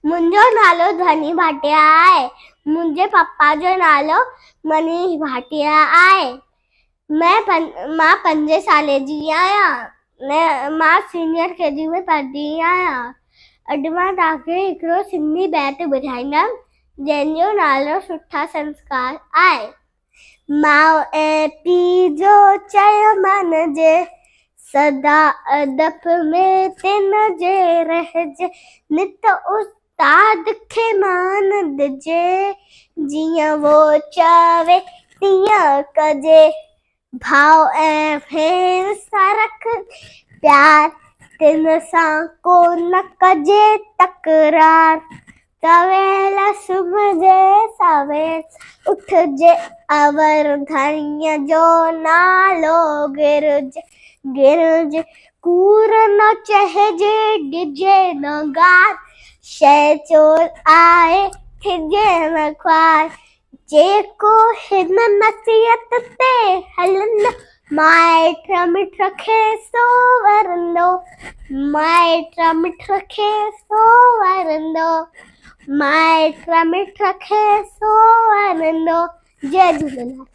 मुंहिंजो नालो ध्वनि भाटिया आहे। मुंहिंजे पप्पा जो नालो मनीष भाटिया आहे। मां 5 साले जी आहियां। मां सीनियर केजी में पढ़ंदी आहियां। अॼु मां तव्हांखे हिकिड़ो सिंधी बैत ॿुधाईंदमि जंहिंजो नालो सुठा संस्कार आहे। माउ ऐं पीउ जो चयो मञिजे, सदा अदब में तिन जे रहिजे, नित उस्ताद खे मान ॾिजे, जीअं वो चवे तीअं कजे, भाउ ऐं भेण सां रख प्यार, तिन सां को न कजे तकरार, सवेल सुम्हिजे सवेल उथजे, अवर धणीअ जो नालो गिरजे, कूड़ न चइजे ॾिजे न गार, शइ चोर आहे थिजे न ख्वार, जेको हिन नसीहत ते हलंदो, माइट मिठ खे सो वरंदो, माइट मिठ खे सो वरंदो, माइट मिठ खे सो वरंदो। जय झूलेलाल।